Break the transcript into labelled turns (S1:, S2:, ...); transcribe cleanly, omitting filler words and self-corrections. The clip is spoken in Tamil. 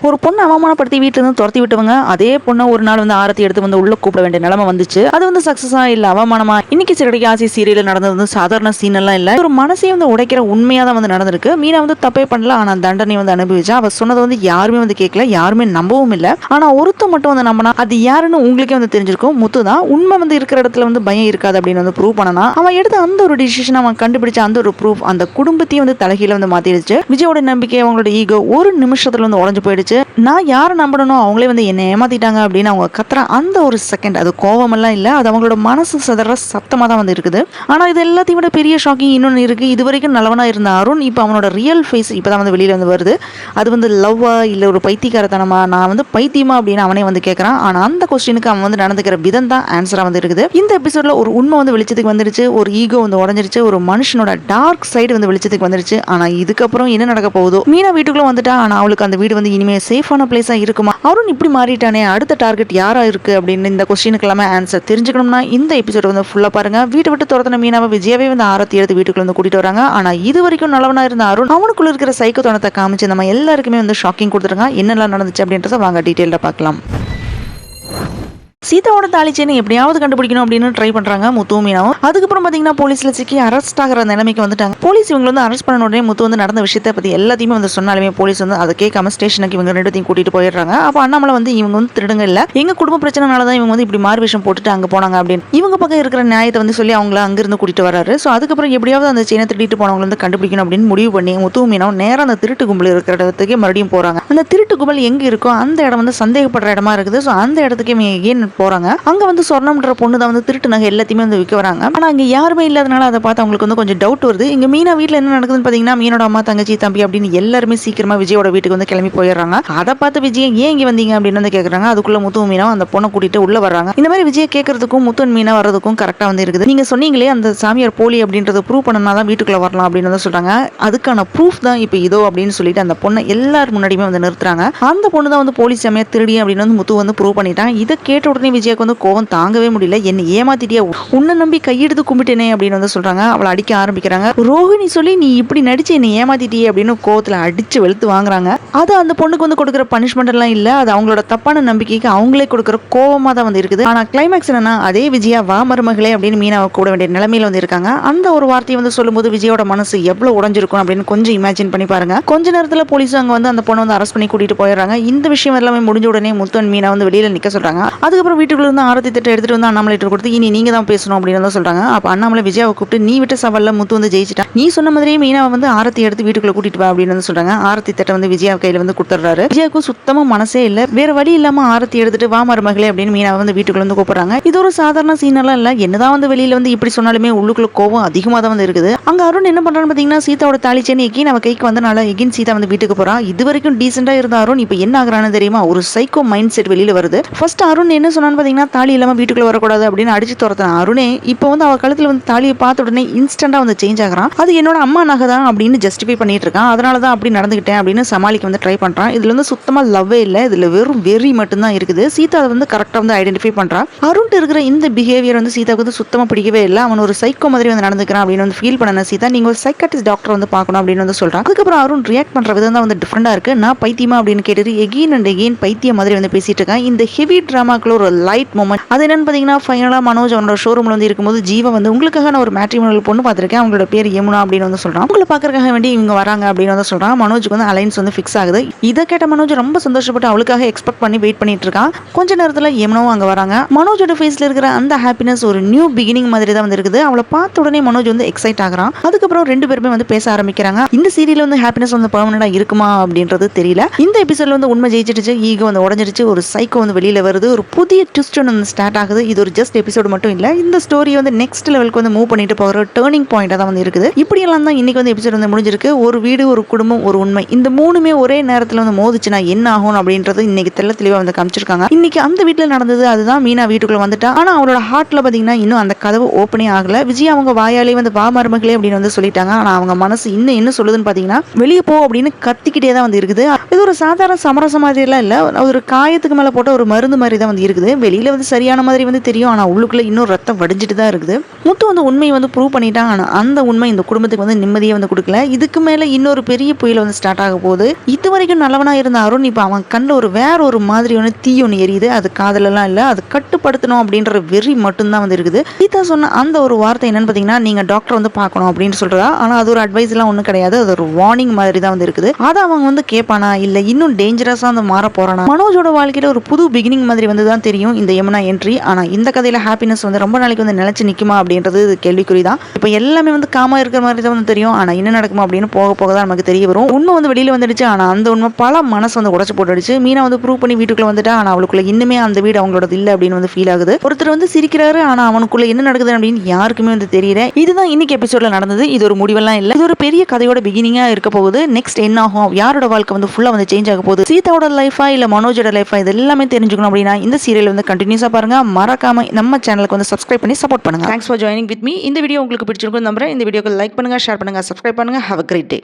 S1: ஒரு பொண்ணை அவமானப்படுத்தி வீட்டுல இருந்து துரத்தி விட்டவங்க அதே பொண்ணை ஒரு நாள் வந்து ஆரத்தி எடுத்து வந்து உள்ள கூப்பிட வேண்டிய நிலைமை வந்துச்சு. அது வந்து சக்சஸா இல்ல அவமானமா? இன்னைக்கு சிறகடிக்க ஆசை சீரியல் நடந்தது வந்து சாதாரண சீன் எல்லாம் இல்ல, ஒரு மனசையும் வந்து உடைக்கிற உண்மையா தான் வந்து நடந்திருக்கு. மீனா வந்து தப்பே பண்ணல, ஆனா தண்டனை வந்து அனுபவிச்சா. அவ சொன்னதை வந்து யாருமே வந்து கேட்கல, யாருமே நம்பவும் இல்ல. ஆனா ஒருத்த மட்டும் வந்து நம்பினா அது யாருன்னு உங்களுக்கே வந்து தெரிஞ்சிருக்கும். முத்து தான். உண்மை வந்து இருக்கிற இடத்துல வந்து பயம் இருக்காது அப்படின்னு வந்து ப்ரூவ் பண்ணனா அவன் எடுத்த அந்த ஒரு டிசிஷன், அவன் கண்டுபிடிச்ச அந்த ஒரு ப்ரூஃப் அந்த குடும்பத்தையும் வந்து தலைகீழ வந்து மாத்திடுச்சு. விஜயோட நம்பிக்கை, அவங்களோட ஈகோ ஒரு நிமிஷத்துல வந்து உடஞ்சு போயிடுச்சு. நான் யாரை நம்பணும், அவங்களே வந்து என்ன ஏமாத்திட்டாங்க அப்படின்னு அவங்க கத்துற அந்த ஒரு செகண்ட், அது கோவம் எல்லாம் இல்ல, அது அவங்களோட மனசு சதற சத்தமா தான் வந்து இருக்குது. ஆனா இது எல்லாத்தையும் விட பெரிய ஷாக்கிங் இன்னொன்னு இருக்கு. இது வரைக்கும் நல்லவனா இருந்த அருண் இப்ப அவனோட ரியல் ஃபேஸ் இப்பதான் வந்து வெளியில வந்து வருது. அது வந்து லவ்வா இல்ல ஒரு பைத்தியக்காரத்தனமா, நான் வந்து பைத்தியமா அப்படின்னு அவனே வந்து கேட்கறான். ஆனா அந்த கொஸ்டினுக்கு அவன் வந்து நடந்துக்கிற விதம் தான் ஆன்சரா வந்து இருக்குது. இந்த எபிசோட்ல ஒரு உண்மை வந்து வெளிச்சத்துக்கு வந்துருச்சு, ஒரு ஈகோ வந்து உடஞ்சிருச்சு, ஒரு மனுஷனோட டார்க் சைடு வந்து வெளிச்சத்துக்கு வந்துருச்சு. ஆனா இதுக்கப்புறம் என்ன நடக்க போகுதோ? மீனா வீட்டுக்குள்ள வந்துட்டா, ஆனா அவளுக்கு அந்த வீடு வந்து இனிமே சேஃபான பிளேஸா இருக்குமா? அருண் இப்படி மாறிட்டானே, அடுத்த டார்கெட் யாரா இருக்கு அப்படின்னு இந்த கொஸ்டினுக்கு எல்லாமே ஆன்சர் தெரிஞ்சுக்கணும்னா இந்த எபிசோட் வந்து ஃபுல்லா பாருங்க. வீட்டை விட்டு துரத்தின மீனாவை விஜயாவே வந்து ஆரத்தி எடுத்து வீட்டுக்குள்ள வந்து கூட்டிட்டு வராங்க. ஆனா இது வரைக்கும் நல்லவனா இருந்த அருண் அவனுக்குள்ள இருக்கிற சைக்கோத்தனத்தை காமிச்சு நம்ம எல்லாருக்குமே வந்து ஷாக்கிங் கொடுத்துருக்காங்க. என்னெல்லாம் நடந்துச்சு அப்படின்றத வாங்க டீட்டெயிலா பார்க்கலாம். சீதாவோட தாலிச்சேனை எப்படியாவது கண்டுபிடிக்கணும் அப்படின்னு ட்ரை பண்றாங்க முத்துவும் மீனாவும். அதுக்கப்புறம் பாத்தீங்கன்னா போலீஸ்ல சிக்கி அரெஸ்ட் ஆகிற நிலைமைக்கு வந்துட்டாங்க. போலீஸ் இவங்க வந்து அரெஸ்ட் பண்ண உடனே முத்து வந்து நடந்த விஷயத்தை பத்தி எல்லாத்தையுமே வந்து சொன்னாலுமே போலீஸ் வந்து அதை கேட்காம ஸ்டேஷனுக்கு இவங்க ரெண்டுத்தையும் கூட்டிட்டு போயிடுறாங்க. அப்ப அண்ணாமலை வந்து இவங்க வந்து திருடுங்க இல்ல, எங்க குடும்ப பிரச்சனைனாலதான் இவங்க வந்து இப்படி மாறு விஷயம் போட்டுட்டு அங்க போனாங்க அப்படின்னு இவங்க பக்கம் இருக்கிற நியாயத்தை வந்து சொல்லி அவங்கள அங்கிருந்து கூட்டிட்டு வராரு. ஸோ அதுக்கப்புறம் எப்படியாவது அந்த செயினை திருட்டு போனவங்க வந்து கண்டுபிடிக்கணும் அப்படின்னு முடிவு பண்ணி முத்துவும் மீனாவும் நேரம் அந்த திருட்டு கும்பல் இருக்கிற இடத்துக்கே மறுபடியும் போறாங்க. அந்த திருட்டு கும்பல் எங்க இருக்கோ அந்த இடம் வந்து சந்தேகப்படுற இடமா இருக்குது. ஸோ அந்த இடத்துக்கு ஏன் போறாங்க? அங்க வந்து சொர்ணம்ன்ற பொண்ணு தான் வந்து திருட்டு நகை எல்லாத்தையுமே வந்து விற்க வராங்க. ஆனா அங்க யாருமே இல்லாதனால அதை பார்த்து அவங்களுக்கு வந்து கொஞ்சம் டவுட் வருது. இங்க மீனா வீட்டுல என்ன நடக்குதுன்னு பாத்தீங்கன்னா, மீனோட அம்மா, தங்கச்சி, தம்பி அப்படின்னு எல்லாருமே சீக்கிரமா விஜயோட வீட்டுக்கு வந்து கிளம்பி போயிடுறாங்க. அதை பார்த்து விஜய் ஏன் இங்க வந்தீங்க அப்படின்னு வந்து கேக்குறாங்க. அதுக்குள்ள முத்து மீனா அந்த பொண்ணை கூட்டிட்டு உள்ள வர்றாங்க. இந்த மாதிரி விஜய் கேட்கறதுக்கும் முத்து மீனா வர்றதுக்கும் கரெக்டா வந்து இருக்குது. நீங்க சொன்னீங்களே அந்த சாமியார் போலி அப்படின்றத ப்ரூவ் பண்ணனாதான் வீட்டுக்குள்ள வரலாம் அப்படின்னு வந்து சொல்றாங்க. அதுக்கான ப்ரூஃப் தான் இப்ப இதோ அப்படின்னு சொல்லிட்டு அந்த பொண்ணை எல்லாரும் முன்னாடியுமே வந்து நிறுத்துறாங்க. அந்த பொண்ணு தான் வந்து போலீஸ் சாமியார் திருடி அப்படின்னு வந்து முத்து வந்து ப்ரூவ் பண்ணிட்டான். இதை கேட்ட உடனே விஜய்க்கு வந்து கோவம் தாங்கவே முடியல. என்ன ஏமாத்திட்டியா, உன்னை நம்பி கையெடுத்து கும்பிட்டேனே அப்படின்னு வந்து சொல்றாங்க. அவளை அடிக்க ஆரம்பிக்கிறாங்க. ரோஹிணி சொல்லி நீ இப்படி நடிச்சு என்ன ஏமாத்திட்டியே அப்படின்னு கோவத்துல அடிச்சு வெளுத்து வாங்குறாங்க. அது அந்த பொண்ணுக்கு வந்து கொடுக்குற பனிஷ்மெண்ட் எல்லாம் இல்ல, அது அவங்களோட தப்பான நம்பிக்கைக்கு அவங்களே கொடுக்குற கோவமா தான் வந்து இருக்குது. ஆனா கிளைமேக்ஸ் என்னன்னா, அதே விஜயா வா மருமகளே அப்படின்னு மீனாவை கூட வேண்டிய நிலைமையில வந்து இருக்காங்க. அந்த ஒரு வார்த்தையை வந்து சொல்லும்போது விஜயோட மனசு எவ்வளவு உடைஞ்சிருக்கும் அப்படின்னு கொஞ்சம் இமேஜின் பண்ணி பாருங்க. கொஞ்ச நேரத்துல போலீஸ் அங்க வந்து அந்த பொண்ணை வந்து அரெஸ்ட் பண்ணி கூட்டிட்டு போயிடுறாங்க. இந்த விஷயம் எல்லாமே முடிஞ்ச உடனே முத்து மீனா வந்து வெளியில நிக்க சொல்றாங்க. அதுக்கப்புறம் வீட்டுக்குள்ள இருந்து ஆரத்தி திட்ட எடுத்துட்டு வந்து அண்ணாமலை கொடுத்து இனி நீங்க தான் பேசணும் அப்படின்னு தான் சொல்றாங்க. அப்ப அண்ணாமலை விஜயாவை கூப்பிட்டு நீ விட்ட சவால்ல முத்து வந்து ஜெயிச்சிட்டா, நீ சொன்ன மாதிரியே மீனாவை வந்து ஆரத்தி எடுத்து வீட்டுக்குள்ள கூட்டிட்டு வா அப்படின்னு வந்து சொல்றாங்க. ஆரத்தி தட்டை வந்து விஜயா கையில வந்து கொடுத்துறாரு. விஜயாவுக்கு சுத்தமா மனசே இல்ல, வேற வழி இல்லாம ஆரத்தி எடுத்துட்டு வா மருமகளே அப்படின்னு மீனாவை வந்து வீட்டுக்குள்ள வந்து கூப்பிடுறாங்க. இது ஒரு சாதாரண சீன் எல்லாம் இல்ல, என்னதான் வந்து வெளியில வந்து இப்படி சொன்னாலுமே உள்ளுக்குள்ள கோவம் அதிகமா தான் வந்து இருக்குது. அங்க அருண் என்ன பண்றான்னு பாத்தீங்கன்னா, சீதாவோட தாலி செயின் எகின் அவ கைக்கு வந்தனால எகின் சீதா வந்து வீட்டுக்கு போறா. இது வரைக்கும் டீசெண்டா இருந்த அருண் இப்ப என்ன ஆகுறான்னு தெரியுமா, ஒரு சைக்கோ மைண்ட் செட் வெளியில வருது. ஃபர்ஸ்ட் அருண் என்ன சொன்னான்னு பாத்தீங்கன்னா, தாலி இல்லாம வீட்டுக்குள்ள வரக்கூடாது அப்படின்னு அடிச்சு துரத்துறான். அருணே இப்போ வந்து அவ கழுத்துல வந்து தாலியை பார்த்த உடனே இன்ஸ்டன்டா வந்து சேஞ்ச் ஆகுறான். அது என்னோட அம்மா நகை தான் அப்படின்னு ஜஸ்டிஃபை பண்ணிட்டு இருக்கான். அதனாலதான் அப்படி நடந்துகிட்டேன் அப்படின்னு சமாளிக்க வந்து ட்ரை பண்றான். இதுல வந்து சுத்தமா லவ்வே இல்ல, இதுல வெறும் வெறி மட்டும் தான் இருக்குது. சீதா வந்து கரெக்டா வந்து ஐடென்டிஃபை பண்றான். அருண் இருக்கிற இந்த பிஹேவியர் வந்து சீதாவுக்கு வந்து சுத்தமா பிடிக்கவே இல்லை. அவன் ஒரு சைக்கோ மாதிரி வந்து நடந்துக்கிறான் அப்படின்னு வந்து ஃபீல் பண்ணன சீதா, நீங்க ஒரு சைக்காட்ரிஸ்ட் டாக்டர் வந்து பார்க்கணும் அப்படின்னு வந்து சொல்றான். அதுக்கப்புறம் அருண் ரியாக்ட் பண்ற விதம் தான் வந்து டிஃபரெண்டா இருக்கு. நான் பைத்தியமா அப்படின்னு கேட்டுட்டு எகெயின் அண்ட் எகெயின் பைத்திய மாதிரி வந்து பேசிட்டு இருக்கான். இந்த ஹெவி டிராமாக்குள்ள ஒரு லைட் மொமெண்ட் அது என்னன்னு பாத்தீங்கன்னா, ஃபைனலா மனோஜ் அவனோட ஷோரூம்ல வந்து இருக்கும்போது ஜீவா வந்து உங்களுக்காக நான் ஒரு மேட்ரிமோனியல் பொண்ணு பார்த்திருக்கேன், அவங்களோட பேர் யமுனா அப்படின்னு வந்து சொல்றான். உங்களை பார்க்கறதுக்காக வேண்டி இவங்க வராங்க அப்படின்னு வந்து சொல்றான். மனோஜுக்கு வந்து அலைன்ஸ் வந்து ஃபிக்ஸ் ஆகுது. இதை கேட்ட மனோஜ் ரொம்ப சந்தோஷப்பட்டு அவளுக்காக எக்ஸ்பெக்ட் பண்ணி வெயிட் பண்ணிட்டு இருக்கான். கொஞ்ச நேரத்துல யமுனாவும் அங்க வராங்க. மனோஜோட ஃபேஸ்ல இருக்கிற அந்த ஹாப்பினஸ் ஒரு நியூ பிகினிங் மாதிரி தான் வந்து இருக்குது. அவளை பார்த்த உடனே மனோஜ் வந்து எக்ஸைட் ஆகுறான். அதுக்கப்புறம் ரெண்டு பேருமே வந்து பேச ஆரம்பிக்கிறாங்க. இந்த சீரியல் வந்து ஹாப்பினஸ் வந்து பெர்மனண்டா இருக்குமா அப்படின்றது தெரியல. இந்த எபிசோட்ல வந்து உண்மை ஜெயிச்சிடுச்சு, ஈகோ வந்து உடஞ்சிடுச்சு, ஒரு சைக்கோ வந்து வெளியில வருது, ஒரு புதிய ட்விஸ்ட் வந்து ஸ்டார்ட் ஆகுது. இது ஒரு ஜஸ்ட் எபிசோடு மட்டும் இல்ல, இந்த ஸ்டோரி வந்து நெக்ஸ்ட் லெவலுக்கு வந்து மூவ் பண்ணிட்டு போகிற டேர்னிங் பாயிண்டா தான் வந்து இருக்குது. இப்படி எல்லாம் தான் இன்னைக்கு வந்து எபிசோட் வந்து முடிஞ்சிருக்கு. ஒரு வீடு, ஒரு குடும்பம், ஒரு உண்மை, இந்த மூணுமே ஒரே நேரத்துல வந்து மோதிச்சுனா என்ன ஆகும் அப்படின்றது இன்னைக்கு தெளிவா வந்து காமிச்சிருக்காங்க. இன்னைக்கு அந்த வீட்டுல நடந்தது அதுதான். மீனா வீட்டுக்குள்ள வந்துட்டா, ஆனா அவளோட ஹார்ட்ல பாத்தீங்கன்னா இன்னும் அந்த கதவு ஓப்பனே ஆகல. விஜய் அவங்க வாயாலே வந்து வா மருமகளே அப்படின்னு வந்து சொல்லிட்டாங்க. ஆனா அவங்க மனசு இன்னும் என்ன சொல்லுதுன்னு பாத்தீங்கன்னா, வெளியே போ அப்படின்னு கத்திக்கிட்டே தான் வந்து இருக்குது. இது ஒரு சாதாரண சமரசம் மாதிரி எல்லாம் இல்ல, ஒரு காயத்துக்கு மேல போட்ட ஒரு மருந்து மாதிரி தான் வந்து இருக்குது. இருக்குது. வெளியில வந்து சரியான மாதிரி வந்து தெரியும். ஆனா உள்ளுக்குள்ள இன்னும் ரத்தம் வடிஞ்சிட்டு தான் இருக்குது. முத்து வந்து உண்மையை வந்து ப்ரூவ் பண்ணிட்டான். ஆனா அந்த உண்மை இந்த குடும்பத்துக்கு வந்து நிம்மதியை வந்து கொடுக்கல. இதுக்கு மேல இன்னொரு பெரிய புயல் வந்து ஸ்டார்ட் ஆக போகுது. இது வரைக்கும் நல்லவனா இருந்த அருண் இப்ப அவன் கண்ணில் வேற ஒரு மாதிரியான தீ ஒன்று எரியுது. அது காதலெல்லாம் இல்லை, அது கட்டுப்படுத்தணும் அப்படின்ற வெறி மட்டும்தான் வந்து இருக்குது. கீதா சொன்ன அந்த ஒரு வார்த்தை என்னன்னு பார்த்தீங்கன்னா, நீங்க டாக்டர் வந்து பார்க்கணும் அப்படின்னு சொல்றதா. ஆனா அது ஒரு அட்வைஸ் எல்லாம் ஒன்றும் கிடையாது. அது ஒரு வார்னிங் மாதிரி தான் வந்து இருக்குது. அதை அவன் வந்து கேட்பானா இல்ல இன்னும் டேஞ்சரஸா வந்து மாற போறானா? மனோஜோட வாழ்க்கையில ஒரு புது பிகினிங் மாதிரி வந்து தான் தெரியும் இந்த யமுனா என்ட்ரி. ஆனா இந்த கதையில ஹாப்பினஸ் வந்து ரொம்ப நாளைக்கு வந்து நிலைச்சு நிக்குமா அப்படின்றது கேள்விக்குறி தான். இப்போ எல்லாமே வந்து காமா இருக்கிற மாதிரி தான் வந்து தெரியும். ஆனா என்ன நடக்குமா அப்படின்னு போக போக தான் நமக்கு தெரிய வரும். உண்மை வந்து வெளியில வந்துடுச்சு. ஆனா அந்த உண்மை பல மனசு வந்து உடச்சு போட்டுடுச்சு. மீனா வந்து ப்ரூவ் பண்ணி வீட்டுக்குள்ள வந்துட்டா. ஆனா அவளுக்குள்ள இன்னுமே அந்த வீடு அவங்களோட இல்ல அப்படின்னு வந்து ஃபீல் ஆகுது. ஒருத்தர் வந்து சிரிக்கிறாரு. ஆனா அவனுக்குள்ள என்ன நடக்குது அப்படின்னு யாருக்குமே வந்து தெரியல. இதுதான் இன்னைக்கு எபிசோட்ல நடந்தது. இது ஒரு முடிவெல்லாம் இல்ல. இது ஒரு பெரிய கதையோட பிகினிங்கா இருக்க போகுது. நெக்ஸ்ட் என்ன ஆகும், யாரோட வாழ்க்கை வந்து ஃபுல்லா வந்து சேஞ்ச் ஆக போகுது, சீதாவோட லைஃபா இல்ல மனோஜோட லைஃபா, இது எல்லாமே தெரிஞ்சுக்கணும் அப்படின்னா இந்த சீரியல் வந்து கண்டினியூஸா பாருங்க. மறக்காம நம்ம சேனலுக்கு வந்து சப்ஸ்கிரைப் பண்ணி சப்போர்ட் பண்ணுங்க. Thanks for joining with me. இந்த வீடியோ உங்களுக்கு பிடிச்சிருக்கும் நம்புறேன். இந்த வீடியோக்கு லைக் பண்ணுங்க, ஷேர் பண்ணுங்க, சப்ஸ்கிரைப் பண்ணுங்க. Have a great day.